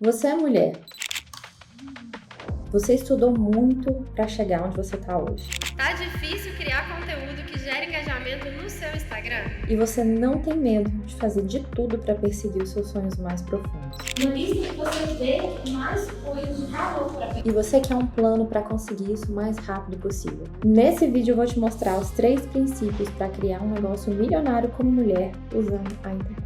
Você é mulher. Você estudou muito para chegar onde você está hoje. Tá difícil criar conteúdo que gere engajamento no seu Instagram? E você não tem medo de fazer de tudo para perseguir os seus sonhos mais profundos. No lista que você vê mais coisas de valor para E você quer um plano para conseguir isso o mais rápido possível. Nesse vídeo eu vou te mostrar os 3 princípios para criar um negócio milionário como mulher usando a internet.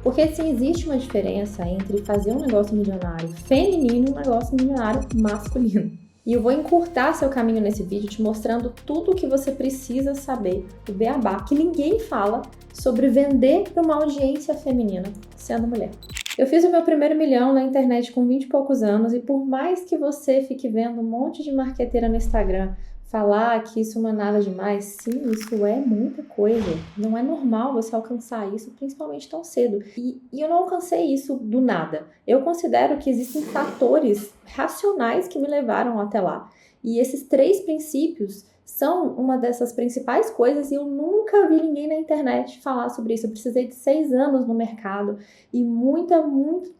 Porque sim, existe uma diferença entre fazer um negócio milionário feminino e um negócio milionário masculino. E eu vou encurtar seu caminho nesse vídeo te mostrando tudo o que você precisa saber do beabá, que ninguém fala sobre vender para uma audiência feminina sendo mulher. Eu fiz o meu primeiro milhão na internet com 20 e poucos anos e por mais que você fique vendo um monte de marqueteira no Instagram falar que isso não é nada demais, sim, isso é muita coisa. Não é normal você alcançar isso, principalmente tão cedo. E eu não alcancei isso do nada. Eu considero que existem fatores racionais que me levaram até lá. E esses 3 princípios são uma dessas principais coisas e eu nunca vi ninguém na internet falar sobre isso. Eu precisei de 6 anos no mercado e muito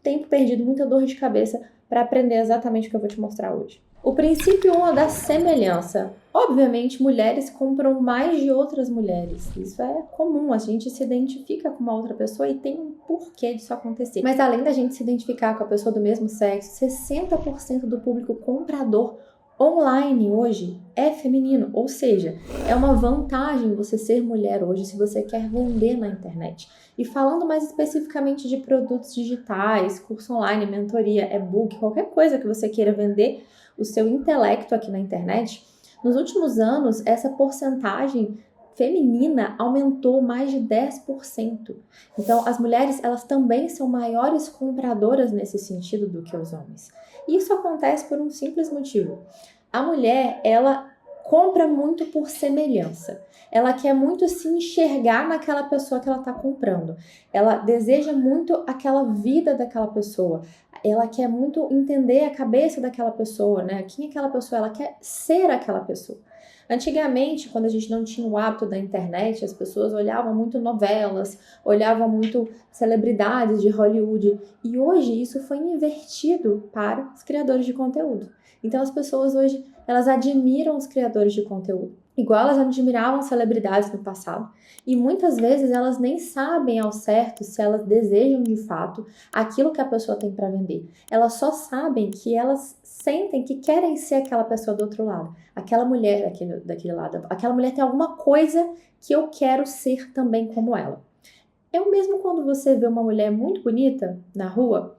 tempo perdido, muita dor de cabeça para aprender exatamente o que eu vou te mostrar hoje. O princípio 1 é da semelhança. Obviamente, mulheres compram mais de outras mulheres. Isso é comum, a gente se identifica com uma outra pessoa e tem um porquê disso acontecer. Mas além da gente se identificar com a pessoa do mesmo sexo, 60% do público comprador online hoje é feminino, ou seja, é uma vantagem você ser mulher hoje se você quer vender na internet. E falando mais especificamente de produtos digitais, curso online, mentoria, e-book, qualquer coisa que você queira vender o seu intelecto aqui na internet, nos últimos anos essa porcentagem feminina aumentou mais de 10%. Então, as mulheres, elas também são maiores compradoras nesse sentido do que os homens. E isso acontece por um simples motivo. A mulher, ela compra muito por semelhança. Ela quer muito se enxergar naquela pessoa que ela está comprando. Ela deseja muito aquela vida daquela pessoa. Ela quer muito entender a cabeça daquela pessoa, né? Quem é aquela pessoa? Ela quer ser aquela pessoa. Antigamente, quando a gente não tinha o hábito da internet, as pessoas olhavam muito novelas, olhavam muito celebridades de Hollywood. E hoje isso foi invertido para os criadores de conteúdo. Então as pessoas hoje, elas admiram os criadores de conteúdo, igual elas admiravam celebridades no passado. E muitas vezes elas nem sabem ao certo se elas desejam de fato aquilo que a pessoa tem para vender. Elas só sabem que elas sentem que querem ser aquela pessoa do outro lado, aquela mulher daquele lado. Aquela mulher tem alguma coisa que eu quero ser também como ela. É o mesmo quando você vê uma mulher muito bonita na rua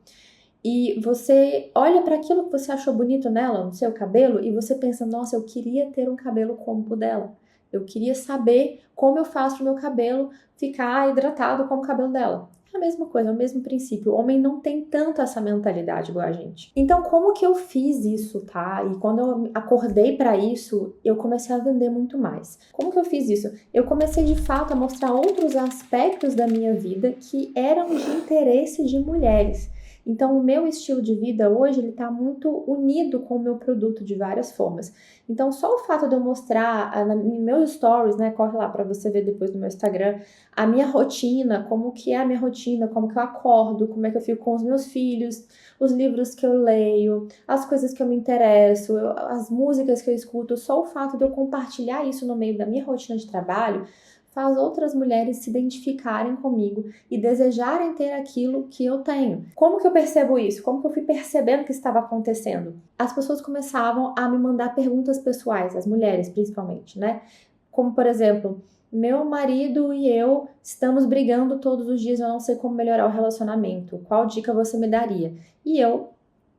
e você olha para aquilo que você achou bonito nela, no seu cabelo, e você pensa, nossa, eu queria ter um cabelo como o dela. Eu queria saber como eu faço o meu cabelo ficar hidratado como o cabelo dela. É a mesma coisa, é o mesmo princípio. O homem não tem tanto essa mentalidade igual a gente. Então, como que eu fiz isso, tá? E quando eu acordei para isso, eu comecei a vender muito mais. Como que eu fiz isso? Eu comecei, de fato, a mostrar outros aspectos da minha vida que eram de interesse de mulheres. Então, o meu estilo de vida hoje, ele está muito unido com o meu produto de várias formas. Então, só o fato de eu mostrar nos meus stories, né, corre lá para você ver depois no meu Instagram, a minha rotina, como que é a minha rotina, como que eu acordo, como é que eu fico com os meus filhos, os livros que eu leio, as coisas que eu me interesso, as músicas que eu escuto, só o fato de eu compartilhar isso no meio da minha rotina de trabalho, faz outras mulheres se identificarem comigo e desejarem ter aquilo que eu tenho. Como que eu percebo isso? Como que eu fui percebendo que estava acontecendo? As pessoas começavam a me mandar perguntas pessoais, as mulheres principalmente, né? Como, por exemplo, meu marido e eu estamos brigando todos os dias, eu não sei como melhorar o relacionamento. Qual dica você me daria? E eu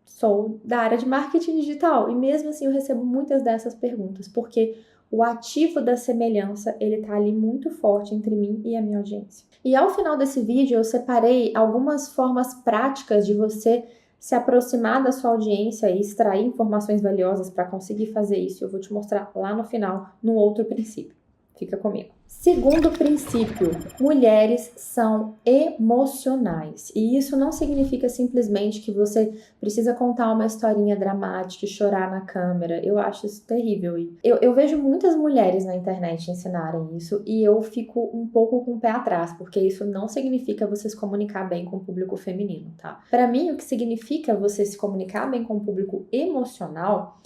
sou da área de marketing digital e mesmo assim eu recebo muitas dessas perguntas, porque o ativo da semelhança, ele tá ali muito forte entre mim e a minha audiência. E ao final desse vídeo, eu separei algumas formas práticas de você se aproximar da sua audiência e extrair informações valiosas para conseguir fazer isso. Eu vou te mostrar lá no final, no outro princípio. Fica comigo. Segundo princípio, mulheres são emocionais. E isso não significa simplesmente que você precisa contar uma historinha dramática e chorar na câmera. Eu acho isso terrível. Eu vejo muitas mulheres na internet ensinarem isso e eu fico um pouco com o pé atrás, porque isso não significa você se comunicar bem com o público feminino, tá? Para mim, o que significa você se comunicar bem com o público emocional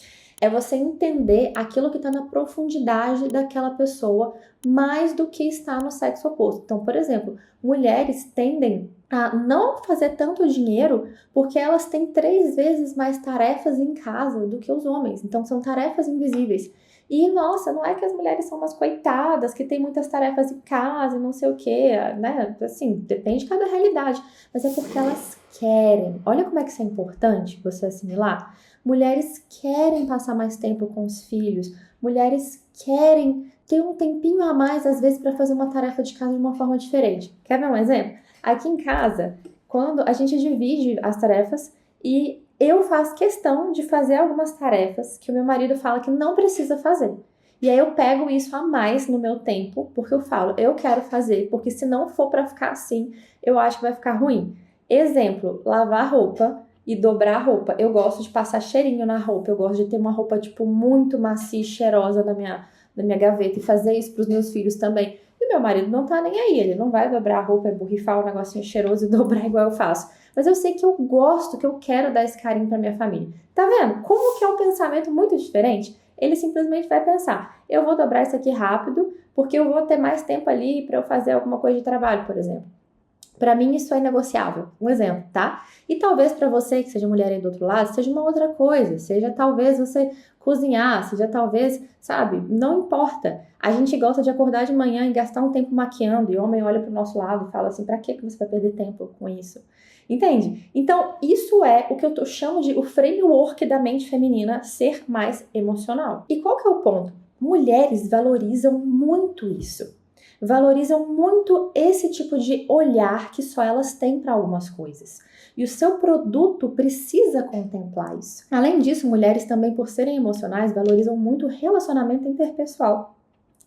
é você entender aquilo que está na profundidade daquela pessoa mais do que está no sexo oposto. Então, por exemplo, mulheres tendem a não fazer tanto dinheiro porque elas têm 3 vezes mais tarefas em casa do que os homens. Então, são tarefas invisíveis. E, nossa, não é que as mulheres são umas coitadas, que têm muitas tarefas em casa e não sei o quê, né? Assim, depende de cada realidade. Mas é porque elas querem. Olha como é que isso é importante você assimilar. Mulheres querem passar mais tempo com os filhos. Mulheres querem ter um tempinho a mais, às vezes, para fazer uma tarefa de casa de uma forma diferente. Quer ver um exemplo? Aqui em casa, quando a gente divide as tarefas e eu faço questão de fazer algumas tarefas que o meu marido fala que não precisa fazer. E aí eu pego isso a mais no meu tempo, porque eu falo, eu quero fazer, porque se não for para ficar assim, eu acho que vai ficar ruim. Exemplo, lavar roupa e dobrar a roupa. Eu gosto de passar cheirinho na roupa, eu gosto de ter uma roupa, tipo, muito macia e cheirosa na minha gaveta e fazer isso pros meus filhos também. E meu marido não tá nem aí, ele não vai dobrar a roupa, borrifar um negocinho cheiroso e dobrar igual eu faço. Mas eu sei que eu gosto, que eu quero dar esse carinho pra minha família. Tá vendo? Como que é um pensamento muito diferente? Ele simplesmente vai pensar, eu vou dobrar isso aqui rápido, porque eu vou ter mais tempo ali pra eu fazer alguma coisa de trabalho, por exemplo. Para mim isso é negociável, um exemplo, tá? E talvez para você que seja mulher aí do outro lado, seja uma outra coisa, seja talvez você cozinhar, seja talvez, sabe, não importa. A gente gosta de acordar de manhã e gastar um tempo maquiando e o homem olha pro nosso lado e fala assim, pra que você vai perder tempo com isso? Entende? Então, isso é o que eu chamo de o framework da mente feminina ser mais emocional. E qual que é o ponto? Mulheres valorizam muito isso. Valorizam muito esse tipo de olhar que só elas têm para algumas coisas. E o seu produto precisa contemplar isso. Além disso, mulheres também, por serem emocionais, valorizam muito o relacionamento interpessoal.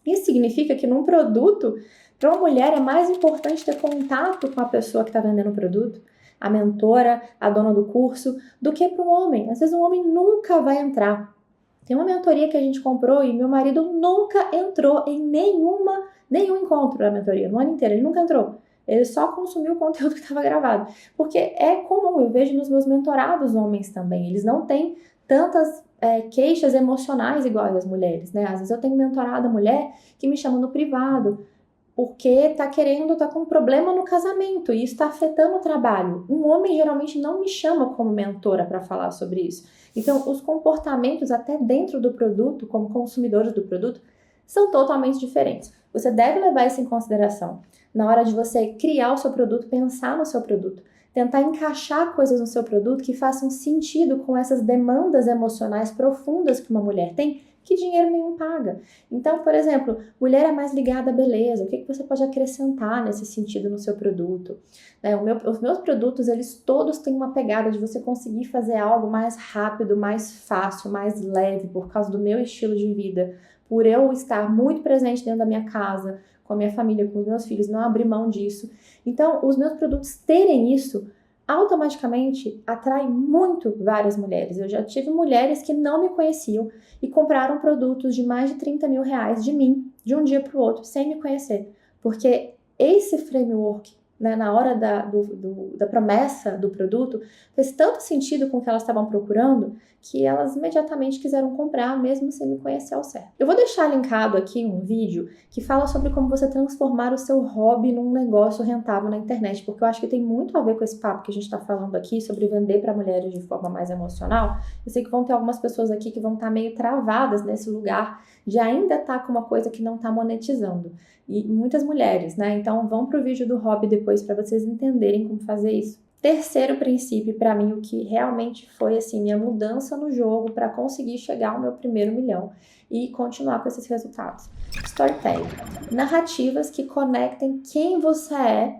Isso significa que num produto, para uma mulher é mais importante ter contato com a pessoa que está vendendo o produto, a mentora, a dona do curso, do que para um homem. Às vezes um homem nunca vai entrar. Tem uma mentoria que a gente comprou e meu marido nunca entrou em nenhum encontro da mentoria, no ano inteiro, ele nunca entrou. Ele só consumiu o conteúdo que estava gravado. Porque é comum, eu vejo nos meus mentorados homens também, eles não têm tantas queixas emocionais iguais as mulheres, né? Às vezes eu tenho mentorada mulher que me chama no privado, porque tá com um problema no casamento e isso está afetando o trabalho. Um homem geralmente não me chama como mentora para falar sobre isso. Então, os comportamentos até dentro do produto, como consumidores do produto, são totalmente diferentes. Você deve levar isso em consideração na hora de você criar o seu produto, pensar no seu produto, tentar encaixar coisas no seu produto que façam sentido com essas demandas emocionais profundas que uma mulher tem, que dinheiro nenhum paga. Então, por exemplo, mulher é mais ligada à beleza, o que você pode acrescentar nesse sentido no seu produto? Os meus produtos, eles todos têm uma pegada de você conseguir fazer algo mais rápido, mais fácil, mais leve, por causa do meu estilo de vida, por eu estar muito presente dentro da minha casa, com a minha família, com os meus filhos, não abrir mão disso. Então, os meus produtos terem isso, automaticamente atrai muito várias mulheres. Eu já tive mulheres que não me conheciam e compraram produtos de mais de 30 mil reais de mim, de um dia para o outro, sem me conhecer. Porque esse framework, né, na hora da promessa do produto, fez tanto sentido com o que elas estavam procurando que elas imediatamente quiseram comprar, mesmo sem me conhecer ao certo. Eu vou deixar linkado aqui um vídeo que fala sobre como você transformar o seu hobby num negócio rentável na internet, porque eu acho que tem muito a ver com esse papo que a gente está falando aqui sobre vender para mulheres de forma mais emocional. Eu sei que vão ter algumas pessoas aqui que vão estar meio travadas nesse lugar de ainda estar com uma coisa que não está monetizando. E muitas mulheres, né? Então vão pro vídeo do hobby depois para vocês entenderem como fazer isso. Terceiro princípio, para mim, o que realmente foi assim, minha mudança no jogo para conseguir chegar ao meu primeiro milhão e continuar com esses resultados. Storytelling. Narrativas que conectem quem você é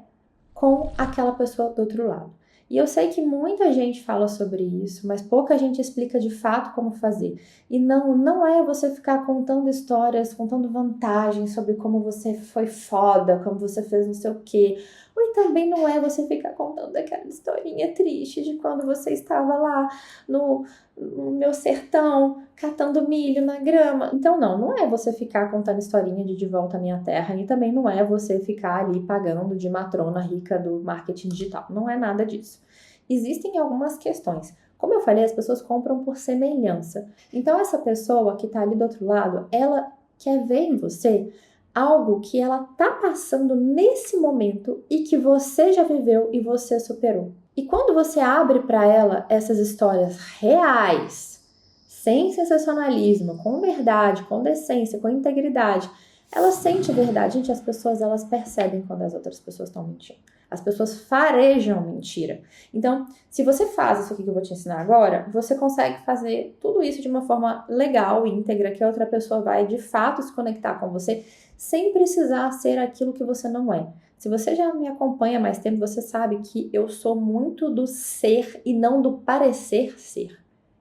com aquela pessoa do outro lado. E eu sei que muita gente fala sobre isso, mas pouca gente explica de fato como fazer. E não é você ficar contando histórias, contando vantagens sobre como você foi foda, como você fez não sei o quê. E também não é você ficar contando aquela historinha triste de quando você estava lá no meu sertão, catando milho na grama. Então não é você ficar contando historinha de volta à minha terra, e também não é você ficar ali pagando de matrona rica do marketing digital. Não é nada disso. Existem algumas questões. Como eu falei, as pessoas compram por semelhança. Então essa pessoa que está ali do outro lado, ela quer ver em você algo que ela tá passando nesse momento e que você já viveu e você superou. E quando você abre para ela essas histórias reais, sem sensacionalismo, com verdade, com decência, com integridade, ela sente verdade. Gente, as pessoas, elas percebem quando as outras pessoas estão mentindo. As pessoas farejam mentira. Então, se você faz isso aqui que eu vou te ensinar agora, você consegue fazer tudo isso de uma forma legal, íntegra, que a outra pessoa vai de fato se conectar com você, sem precisar ser aquilo que você não é. Se você já me acompanha há mais tempo, você sabe que eu sou muito do ser e não do parecer ser.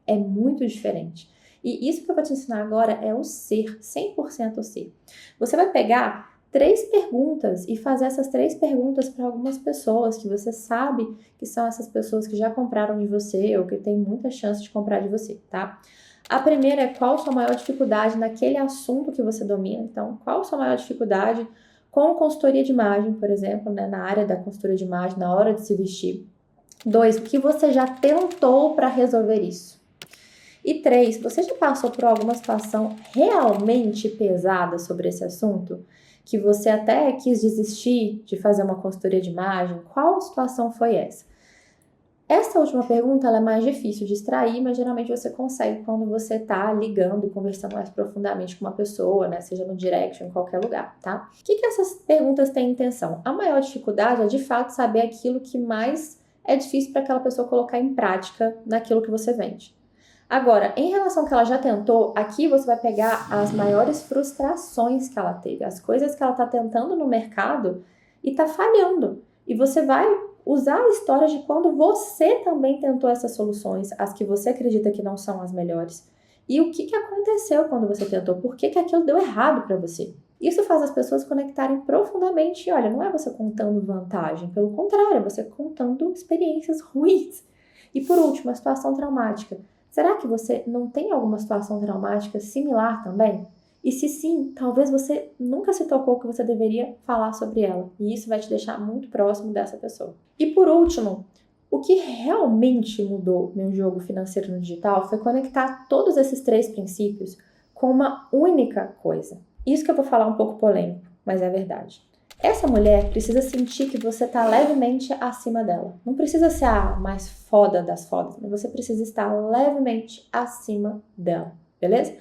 É muito diferente. E isso que eu vou te ensinar agora é o ser, 100% o ser. Você vai pegar 3 perguntas e fazer essas 3 perguntas para algumas pessoas que você sabe que são essas pessoas que já compraram de você ou que tem muita chance de comprar de você, tá? A primeira é qual a sua maior dificuldade naquele assunto que você domina. Então, qual a sua maior dificuldade com consultoria de imagem, por exemplo, né, na área da consultoria de imagem, na hora de se vestir. 2, o que você já tentou para resolver isso. E 3, você já passou por alguma situação realmente pesada sobre esse assunto? Que você até quis desistir de fazer uma consultoria de imagem? Qual situação foi essa? Essa última pergunta ela é mais difícil de extrair, mas geralmente você consegue quando você está ligando e conversando mais profundamente com uma pessoa, né? Seja no direct ou em qualquer lugar, tá? O que essas perguntas têm intenção? A maior dificuldade é, de fato, saber aquilo que mais é difícil para aquela pessoa colocar em prática naquilo que você vende. Agora, em relação ao que ela já tentou, aqui você vai pegar as maiores frustrações que ela teve, as coisas que ela está tentando no mercado e está falhando. E você vai usar a história de quando você também tentou essas soluções, as que você acredita que não são as melhores. E o que aconteceu quando você tentou? Por que aquilo deu errado para você? Isso faz as pessoas conectarem profundamente. E olha, não é você contando vantagem, pelo contrário, é você contando experiências ruins. E por último, a situação traumática. Será que você não tem alguma situação traumática similar também? E se sim, talvez você nunca se tocou que você deveria falar sobre ela. E isso vai te deixar muito próximo dessa pessoa. E por último, o que realmente mudou meu jogo financeiro no digital foi conectar todos esses 3 princípios com uma única coisa. Isso que eu vou falar um pouco polêmico, mas é verdade. Essa mulher precisa sentir que você está levemente acima dela. Não precisa ser a mais foda das fodas, mas você precisa estar levemente acima dela, beleza?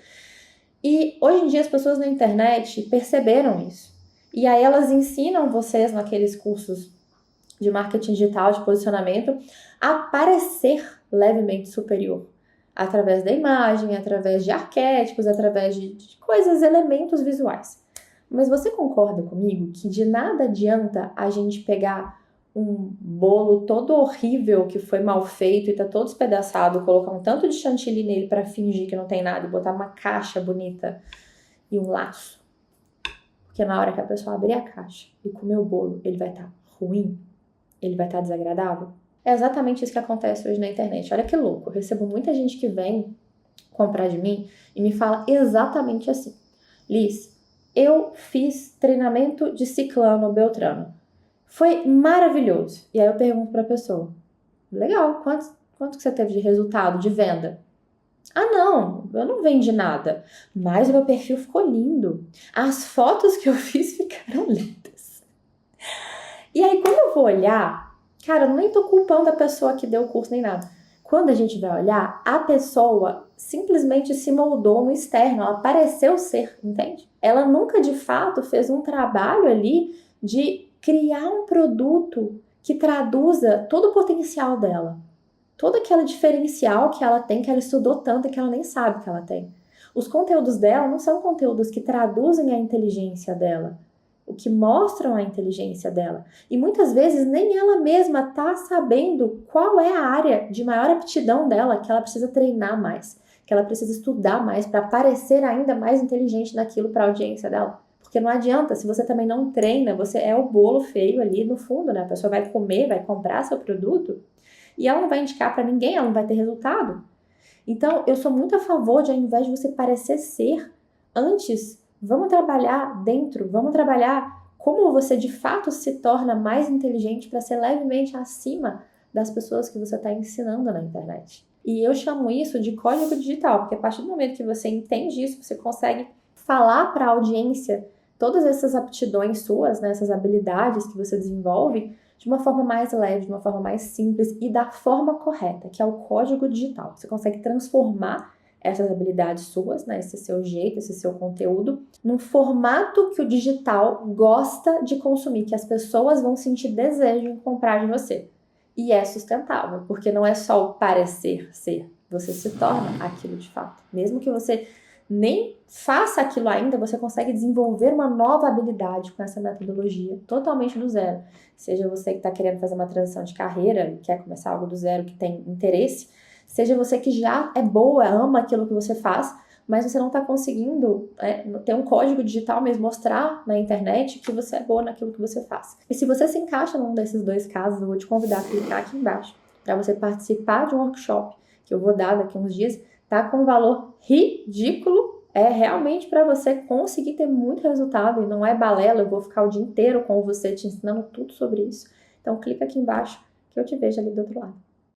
E hoje em dia as pessoas na internet perceberam isso. E aí elas ensinam vocês naqueles cursos de marketing digital, de posicionamento, a parecer levemente superior. Através da imagem, através de arquétipos, através de coisas, elementos visuais. Mas você concorda comigo que de nada adianta a gente pegar um bolo todo horrível que foi mal feito e tá todo despedaçado, colocar um tanto de chantilly nele para fingir que não tem nada e botar uma caixa bonita e um laço? Porque na hora que a pessoa abrir a caixa e comer o bolo, ele vai estar ruim, ele vai estar desagradável. É exatamente isso que acontece hoje na internet. Olha que louco, eu recebo muita gente que vem comprar de mim e me fala exatamente assim: Liz, eu fiz treinamento de ciclano, beltrano. Foi maravilhoso. E aí eu pergunto pra pessoa: legal, quanto que você teve de resultado, de venda? Ah, não, eu não vendi nada. Mas o meu perfil ficou lindo. As fotos que eu fiz ficaram lindas. E aí quando eu vou olhar, cara, eu nem tô culpando a pessoa que deu o curso nem nada. Quando a gente vai olhar, a pessoa simplesmente se moldou no externo, ela pareceu ser, entende? Ela nunca de fato fez um trabalho ali de criar um produto que traduza todo o potencial dela. Todo aquele diferencial que ela tem, que ela estudou tanto e que ela nem sabe que ela tem. Os conteúdos dela não são conteúdos que traduzem a inteligência dela, o que mostram a inteligência dela. E muitas vezes nem ela mesma está sabendo qual é a área de maior aptidão dela que ela precisa treinar mais, que ela precisa estudar mais para parecer ainda mais inteligente naquilo para a audiência dela. Porque não adianta, se você também não treina, você é o bolo feio ali no fundo, né? A pessoa vai comer, vai comprar seu produto e ela não vai indicar para ninguém, ela não vai ter resultado. Então, eu sou muito a favor de, ao invés de você parecer ser, antes, vamos trabalhar dentro, vamos trabalhar como você de fato se torna mais inteligente para ser levemente acima das pessoas que você está ensinando na internet. E eu chamo isso de código digital, porque a partir do momento que você entende isso, você consegue falar para a audiência todas essas aptidões suas, né, essas habilidades que você desenvolve, de uma forma mais leve, de uma forma mais simples e da forma correta, que é o código digital. Você consegue transformar essas habilidades suas, né, esse seu jeito, esse seu conteúdo, num formato que o digital gosta de consumir, que as pessoas vão sentir desejo em comprar de você. E é sustentável, porque não é só o parecer ser, você se torna aquilo de fato. Mesmo que você nem faça aquilo ainda, você consegue desenvolver uma nova habilidade com essa metodologia totalmente do zero. Seja você que está querendo fazer uma transição de carreira, quer começar algo do zero, que tem interesse, seja você que já é boa, ama aquilo que você faz, mas você não está conseguindo ter um código digital mesmo, mostrar na internet que você é boa naquilo que você faz. E se você se encaixa num desses dois casos, eu vou te convidar a clicar aqui embaixo para você participar de um workshop que eu vou dar daqui a uns dias. Tá com um valor ridículo, é realmente para você conseguir ter muito resultado e não é balela, eu vou ficar o dia inteiro com você te ensinando tudo sobre isso. Então clica aqui embaixo que eu te vejo ali do outro lado.